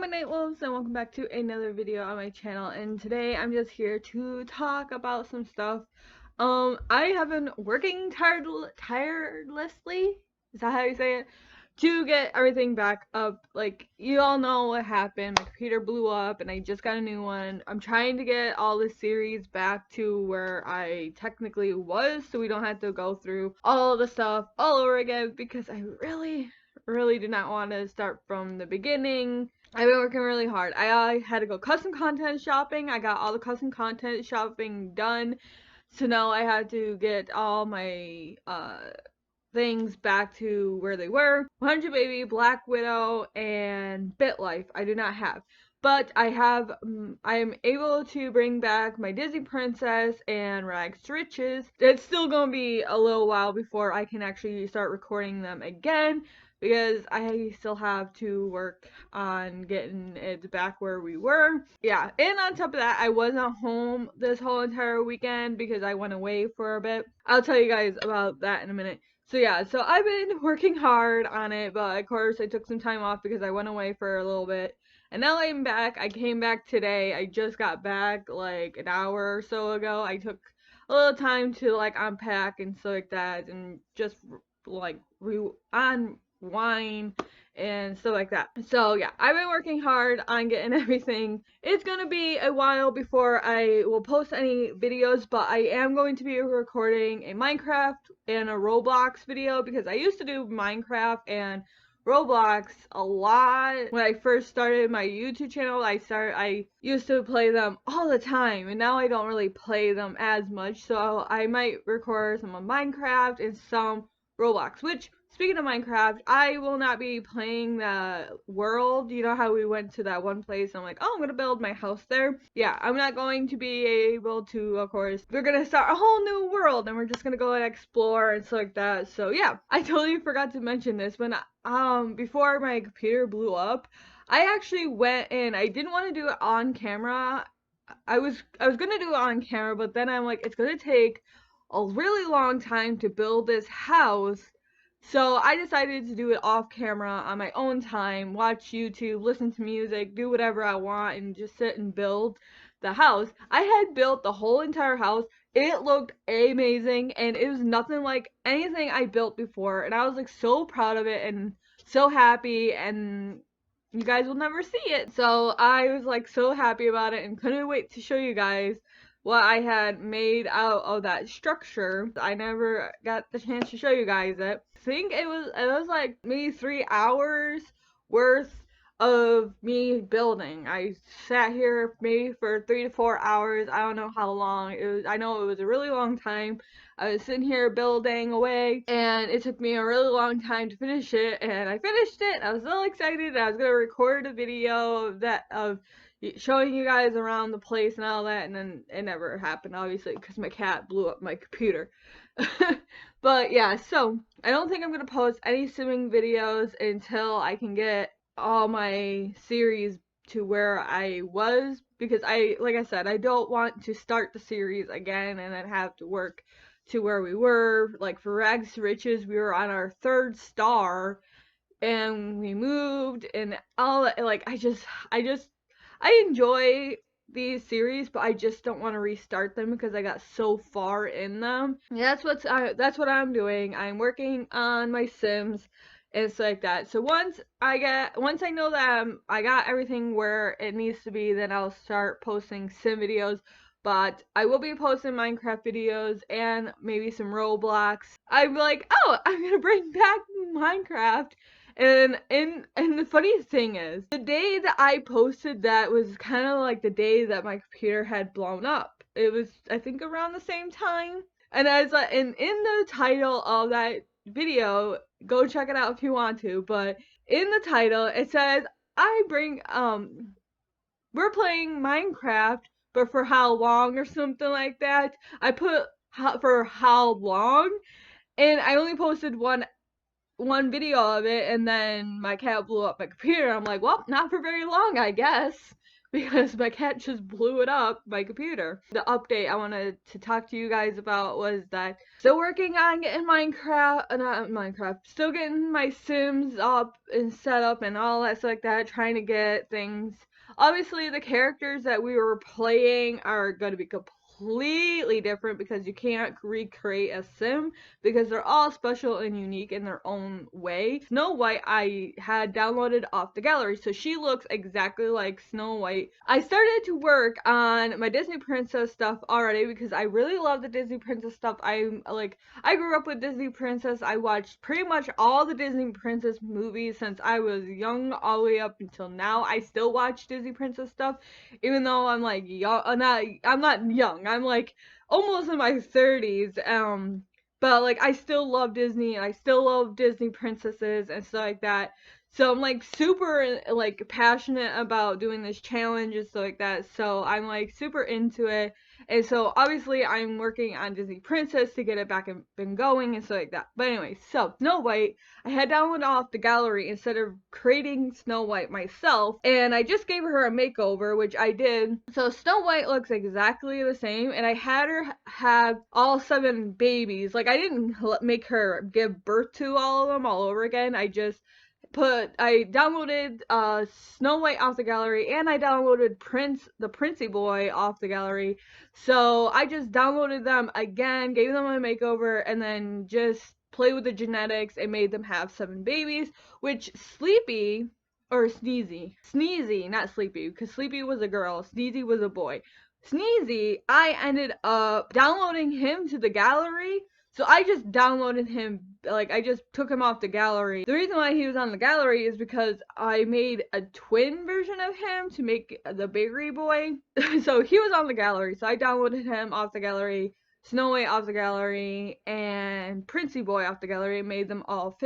my night wolves, and welcome back to another video on my channel. And today I'm just here to talk about some stuff. I have been working tirelessly, is that how you say it, to get everything back up. Like, you all know what happened. My computer blew up and I just got a new one. I'm trying to get all the series back to where I technically was, so we don't have to go through all the stuff all over again, because I really do not want to start from the beginning. I've been working really hard. I had to go custom content shopping. I got all the custom content shopping done. So now I had to get all my things back to where they were. 100 Baby, Black Widow, and BitLife I do not have. But I am able to bring back my Disney Princess and Rags to Riches. It's still going to be a little while before I can actually start recording them again, because I still have to work on getting it back where we were. Yeah, and on top of that, I wasn't home this whole entire weekend because I went away for a bit. I'll tell you guys about that in a minute. So yeah, so I've been working hard on it, but of course I took some time off because I went away for a little bit. And now I'm back. I came back today. I just got back like an hour or so ago. I took a little time to like unpack and stuff like that, and just like unwind and stuff like that. So yeah, I've been working hard on getting everything. It's gonna be a while before I will post any videos, but I am going to be recording a Minecraft and a Roblox video, because I used to do Minecraft and Roblox a lot. When I first started my YouTube channel, I used to play them all the time, and now I don't really play them as much, so I might record some of Minecraft and some Roblox. Which, speaking of Minecraft, I will not be playing the world. You know how we went to that one place and I'm like, oh, I'm gonna build my house there? Yeah, I'm not going to be able to, of course. We're gonna start a whole new world and we're just gonna go and explore and stuff like that. So yeah, I totally forgot to mention this. When before my computer blew up, I actually went in. I didn't want to do it on camera. I was gonna do it on camera, but then I'm like, it's gonna take a really long time to build this house. So I decided to do it off camera on my own time, watch YouTube, listen to music, do whatever I want, and just sit and build the house. I had built the whole entire house. It looked amazing, and it was nothing like anything I built before, and I was like so proud of it and so happy, and you guys will never see it. So I was like so happy about it and couldn't wait to show you guys what I had made out of that structure. I never got the chance to show you guys it. I think it was like maybe 3 hours worth of me building. I sat here maybe for 3 to 4 hours. I don't know how long it was. I know it was a really long time. I was sitting here building away, and it took me a really long time to finish it, and I finished it. I was so excited. I was gonna record a video of showing you guys around the place and all that, and then it never happened, obviously, because my cat blew up my computer. But yeah, so I don't think I'm gonna post any swimming videos until I can get all my series to where I was, because like I said, I don't want to start the series again and then have to work to where we were. Like for Rags to Riches, we were on our 3rd star and we moved and all that. Like I enjoy these series, but I just don't want to restart them because I got so far in them. Yeah, that's what I'm doing. I'm working on my Sims and stuff like that. So once I know that I got everything where it needs to be, then I'll start posting Sim videos. But I will be posting Minecraft videos and maybe some Roblox. I'm like, oh, I'm gonna bring back Minecraft. And the funniest thing is, the day that I posted that was kind of like the day that my computer had blown up. It was, I think, around the same time. And I was like, and in the title of that video, go check it out if you want to, but in the title it says, we're playing Minecraft, but for how long or something like that. I put for how long, and I only posted one video of it, and then my cat blew up my computer. I'm like, well, not for very long, I guess. because my cat just blew it up, my computer. The update I wanted to talk to you guys about was that still working on getting not Minecraft, still getting my Sims up and set up and all that stuff like that, trying to get things. Obviously, the characters that we were playing are going to be completely different because you can't recreate a sim because they're all special and unique in their own way. Snow White I had downloaded off the gallery, so she looks exactly like Snow White. I started to work on my Disney Princess stuff already because I really love the Disney Princess stuff. I grew up with Disney Princess. I watched pretty much all the Disney Princess movies since I was young all the way up until now. I still watch Disney Princess stuff even though I'm like young. I'm not young. I'm like almost in my 30s. But like I still love Disney and I still love Disney princesses and stuff like that. So I'm like super like passionate about doing this challenge and stuff like that. So I'm like super into it. And so obviously I'm working on Disney Princess to get it back and going and stuff like that. But anyway, so Snow White, I had downloaded off the gallery instead of creating Snow White myself. And I just gave her a makeover, which I did. So Snow White looks exactly the same. And I had her have all 7 babies. Like I didn't make her give birth to all of them all over again. I downloaded Snow White off the gallery and I downloaded the Princey Boy off the gallery. So I just downloaded them again, gave them a makeover, and then just played with the genetics and made them have 7 babies, which Sneezy, not Sleepy, because Sleepy was a girl, Sneezy was a boy. Sneezy, I ended up downloading him to the gallery. So I just downloaded him, like I just took him off the gallery. The reason why he was on the gallery is because I made a twin version of him to make the bakery boy. So he was on the gallery, so I downloaded him off the gallery, Snow White off the gallery, and Princey Boy off the gallery, and made them all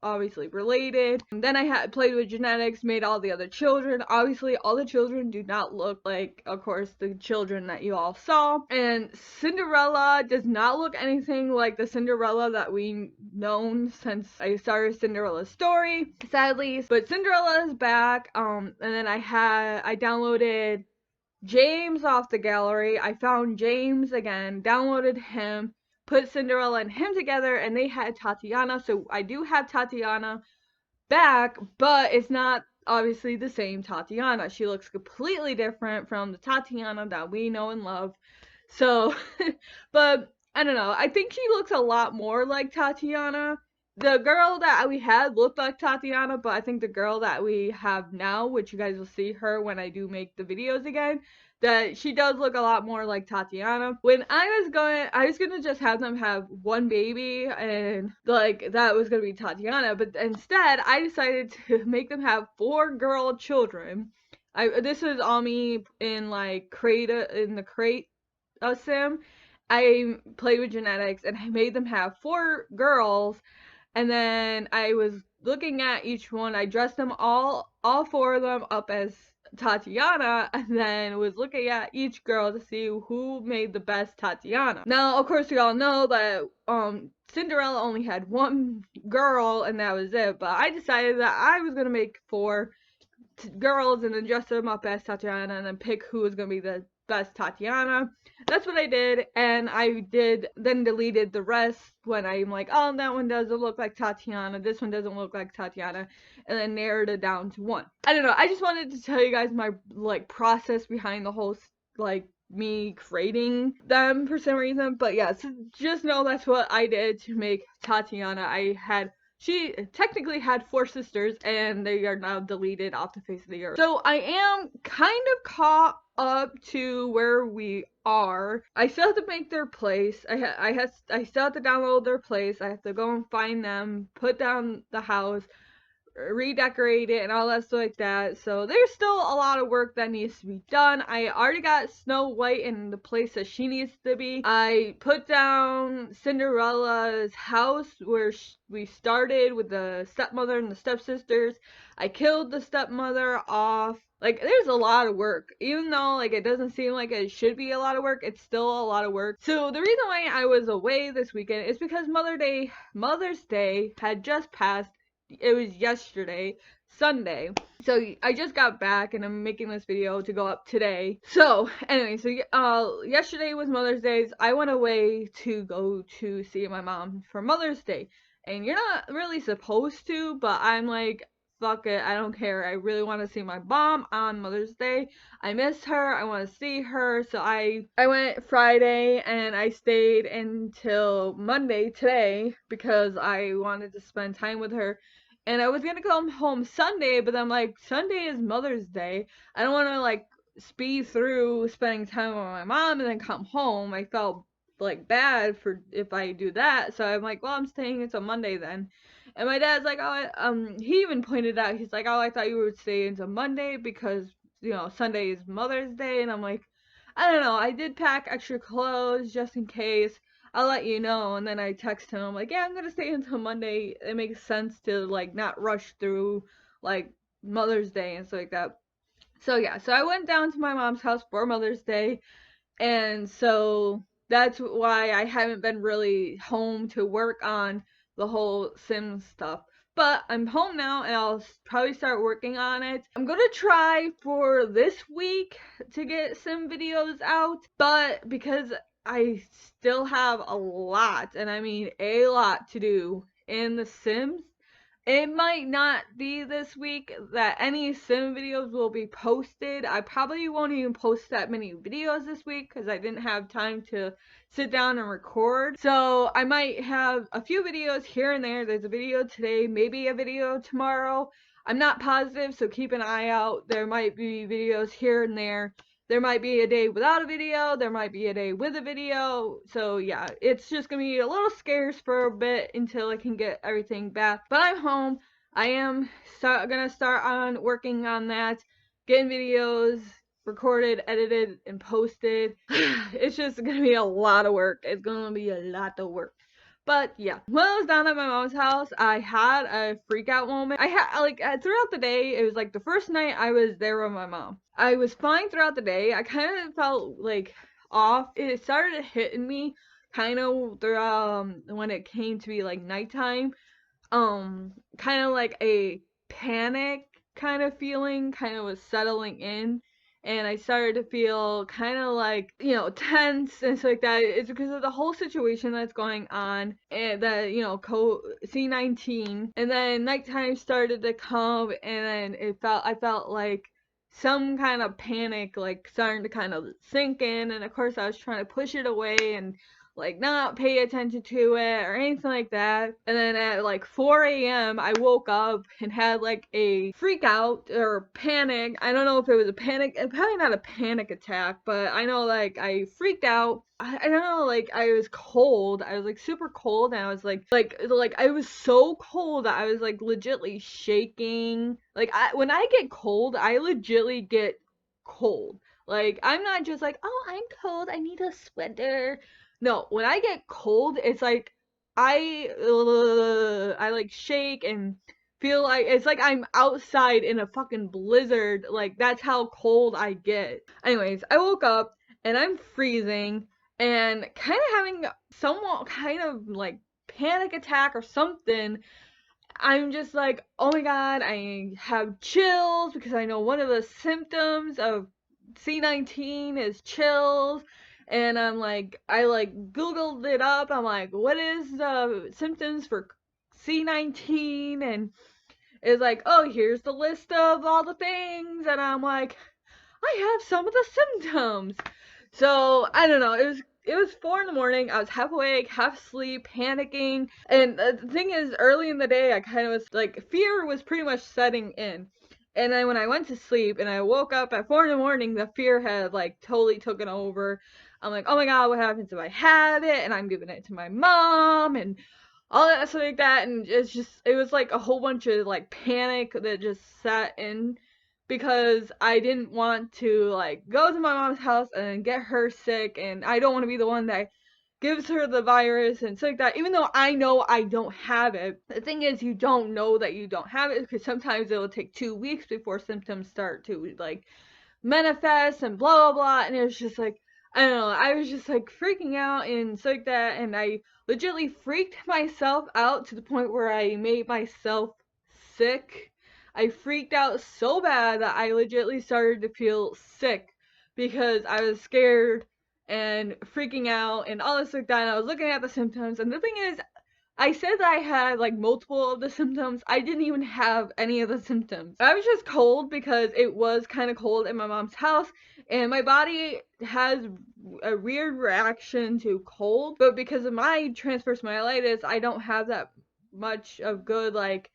obviously related. And then I had played with genetics, made all the other children. Obviously, all the children do not look like, of course, the children that you all saw. And Cinderella does not look anything like the Cinderella that we known since I started Cinderella's story, sadly. But Cinderella is back. And then I downloaded James off the gallery. I found James again, downloaded him, put Cinderella and him together, and they had Tatiana. So I do have Tatiana back, but it's not obviously the same Tatiana. She looks completely different from the Tatiana that we know and love. So, but I don't know. I think she looks a lot more like Tatiana. The girl that we had looked like Tatiana, but I think the girl that we have now, which you guys will see her when I do make the videos again, that she does look a lot more like Tatiana. When I was gonna just have them have one baby and like that was gonna be Tatiana, but instead I decided to make them have 4 girl children. This is on me in like the crate sim. I played with genetics and I made them have 4 girls, and then I was looking at each one. I dressed them all 4 of them up as Tatiana, and then was looking at each girl to see who made the best Tatiana. Now, of course, we all know that Cinderella only had 1 girl, and that was it. But I decided that I was gonna make 4 girls and then dress them up as Tatiana, and then pick who was gonna be the best Tatiana. That's what I did, and I then deleted the rest when I'm like, oh, that one doesn't look like Tatiana, this one doesn't look like Tatiana, and then narrowed it down to 1. I don't know, I just wanted to tell you guys my like process behind the whole like me creating them for some reason. But yeah, so just know that's what I did to make Tatiana. She technically had 4 sisters, and they are now deleted off the face of the earth. So I am kind of caught up to where we are. I still have to make their place. I still have to download their place. I have to go and find them, put down the house, redecorate it, and all that stuff like that. So there's still a lot of work that needs to be done. I already got Snow White in the place that she needs to be. I put down Cinderella's house where we started with the stepmother and the stepsisters. I killed the stepmother off. Like, there's a lot of work. Even though, like, it doesn't seem like it should be a lot of work, it's still a lot of work. So, the reason why I was away this weekend is because Mother's Day had just passed. It was yesterday. Sunday. So I just got back and I'm making this video to go up today. So anyway, yesterday was Mother's Day. I went away to go to see my mom for Mother's Day. And you're not really supposed to, but I'm like, fuck it, I don't care. I really want to see my mom on Mother's Day. I miss her. I want to see her. So I went Friday and I stayed until Monday today because I wanted to spend time with her. And I was gonna come home Sunday, but I'm like, Sunday is Mother's Day. I don't want to like speed through spending time with my mom and then come home. I felt like bad for if I do that. So I'm like, well, I'm staying until Monday then. And my dad's like, he even pointed out, he's like, oh, I thought you would stay until Monday because, Sunday is Mother's Day. And I'm like, I don't know. I did pack extra clothes just in case. I'll let you know. And then I text him, I'm like, yeah, I'm going to stay until Monday. It makes sense to, like, not rush through, like, Mother's Day and stuff like that. So, yeah. So I went down to my mom's house for Mother's Day. And so that's why I haven't been really home to work on the whole Sims stuff. But I'm home now and I'll probably start working on it. I'm going to try for this week to get Sim videos out, but because I still have a lot, and I mean a lot to do in The Sims, it might not be this week that any sim videos will be posted. I probably won't even post that many videos this week because I didn't have time to sit down and record. So I might have a few videos here and there. There's a video today, maybe a video tomorrow. I'm not positive, so keep an eye out. There might be videos here and there. There might be a day without a video. There might be a day with a video. So yeah, it's just going to be a little scarce for a bit until I can get everything back. But I'm home. I am going to start on working on that. Getting videos recorded, edited, and posted. It's just going to be a lot of work. It's going to be a lot of work. But yeah, when I was down at my mom's house, I had a freak out moment. I had throughout the day, it was like the first night I was there with my mom. I was fine throughout the day. I kind of felt like off. It started hitting me kind of throughout when it came to be like nighttime. Kind of like a panic kind of feeling kind of was settling in, and I started to feel kind of like, tense and stuff like that. It's because of the whole situation that's going on, and that, C-19, and then nighttime started to come, and then I felt like some kind of panic like starting to kind of sink in, and of course I was trying to push it away and like not pay attention to it or anything like that. And then at like 4 a.m. I woke up and had like a freak out or panic. I don't know if it was a panic, probably not a panic attack, but I know like I freaked out. I don't know, like I was cold. I was like super cold, and I was like I was so cold that I was like legitly shaking. Like when I get cold, I legitly get cold. Like I'm not just like, oh, I'm cold, I need a sweater. No, when I get cold, it's like I like shake and feel like it's like I'm outside in a fucking blizzard. Like that's how cold I get. Anyways, I woke up and I'm freezing and kind of having somewhat kind of like panic attack or something. I'm just like, oh my god, I have chills because I know one of the symptoms of C-19 is chills. And I Googled it up. I'm like, what is the symptoms for C-19? And it's like, oh, here's the list of all the things. And I'm like, I have some of the symptoms. So I don't know. It was 4 in the morning. I was half awake, half asleep, panicking. And the thing is, early in the day, I kind of was like, fear was pretty much setting in. And then when I went to sleep and I woke up at 4 in the morning, the fear had like totally taken over. I'm like, oh my god, what happens if I have it? And I'm giving it to my mom and all that stuff like that. And it was like a whole bunch of like panic that just sat in because I didn't want to like go to my mom's house and get her sick, and I don't want to be the one that gives her the virus and stuff like that, even though I know I don't have it. The thing is, you don't know that you don't have it because sometimes it will take 2 weeks before symptoms start to like manifest and blah blah blah. And it was just like, I don't know, I was just like freaking out and stuff like that, and I legitimately freaked myself out to the point where I made myself sick. I freaked out so bad that I legitimately started to feel sick because I was scared and freaking out and all this like that. And I was looking at the symptoms, and the thing is, I said that I had like multiple of the symptoms. I didn't even have any of the symptoms. I was just cold because it was kind of cold in my mom's house, and my body has a weird reaction to cold. But because of my transverse myelitis, I don't have that much of good like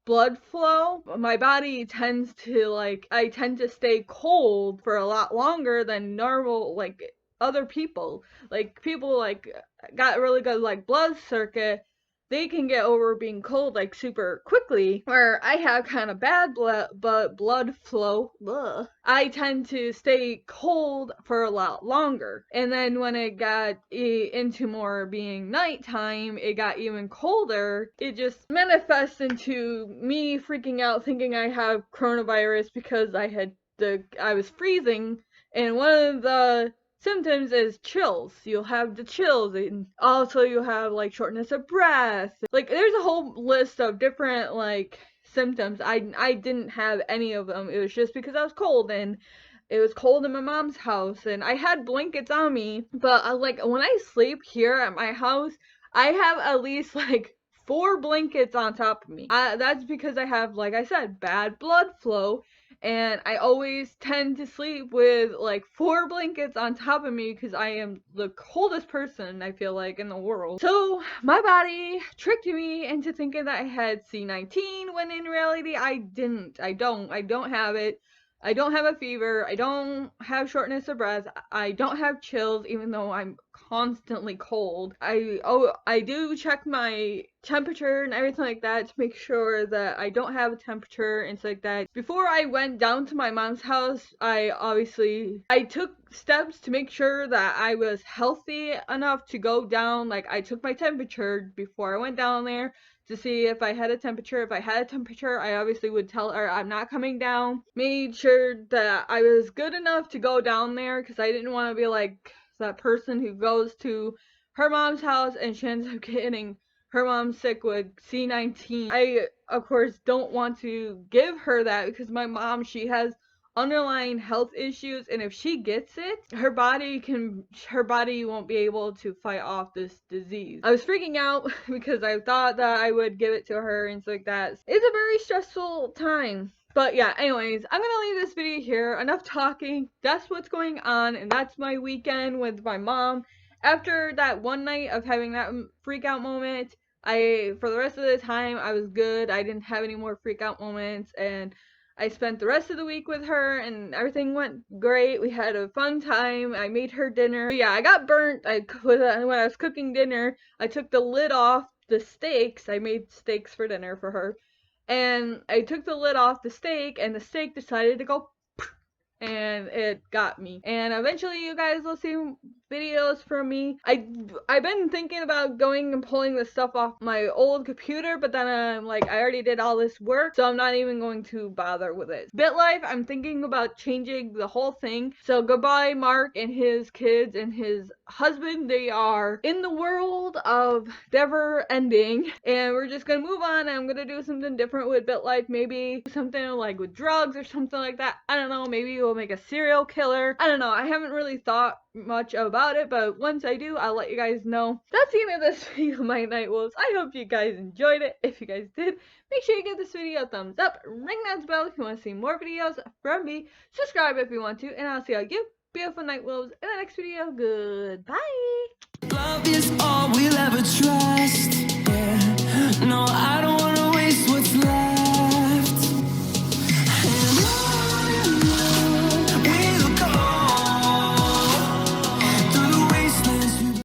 blood flow. My body tends to like, I tend to stay cold for a lot longer than normal like other people. Like people like got really good like blood circuit, they can get over being cold like super quickly, where I have kind of bad blood flow. Ugh. I tend to stay cold for a lot longer. And then when it got into more being nighttime, it got even colder. It just manifests into me freaking out thinking I have coronavirus because I was freezing, and one of the symptoms is chills. You'll have the chills, and also you'll have like shortness of breath. Like there's a whole list of different like symptoms. I didn't have any of them. It was just because I was cold, and it was cold in my mom's house, and I had blankets on me. But like when I sleep here at my house, I have at least like 4 blankets on top of me. That's because I have, like I said, bad blood flow, and I always tend to sleep with like 4 blankets on top of me because I am the coldest person, I feel like, in the world. So my body tricked me into thinking that I had C19 when in reality I didn't. I don't have it. I don't have a fever. I don't have shortness of breath. I don't have chills, even though I'm constantly cold. I do check my temperature and everything like that to make sure that I don't have a temperature and stuff like that. Before I went down to my mom's house, I took steps to make sure that I was healthy enough to go down. Like I took my temperature before I went down there to see if I had a temperature. If I had a temperature, I obviously would tell her I'm not coming down. Made sure that I was good enough to go down there because I didn't want to be like that person who goes to her mom's house and she ends up getting her mom sick with C19. I, of course, don't want to give her that because my mom, she has underlying health issues, and if she gets it, her body won't be able to fight off this disease. I was freaking out because I thought that I would give it to her and stuff like that. It's a very stressful time. But yeah, anyways, I'm gonna leave this video here. Enough talking. That's what's going on, and that's my weekend with my mom. After that one night of having that freak out moment, for the rest of the time, I was good. I didn't have any more freak out moments, and I spent the rest of the week with her, and everything went great. We had a fun time. I made her dinner. But yeah, I got burnt. When I was cooking dinner, I took the lid off the steaks. I made steaks for dinner for her. And I took the lid off the steak, and the steak decided to go, and it got me. And eventually you guys will see videos from me. I've been thinking about going and pulling the stuff off my old computer, but then I'm like, I already did all this work, so I'm not even going to bother with it. BitLife, I'm thinking about changing the whole thing. So goodbye Mark and his kids and his husband. They are in the world of never ending, and we're just gonna move on. I'm gonna do something different with BitLife, maybe something like with drugs or something like that. I don't know, maybe we'll make a serial killer. I don't know, I haven't really thought much about it, but once I do, I'll let you guys know. That's the end of this video, my night wolves. I hope you guys enjoyed it. If you guys did, make sure you give this video a thumbs up, ring that bell if you want to see more videos from me, subscribe if you want to, and I'll see all you beautiful night wolves in the next video. Goodbye. Love is all we'll ever trust. Yeah. No, I don't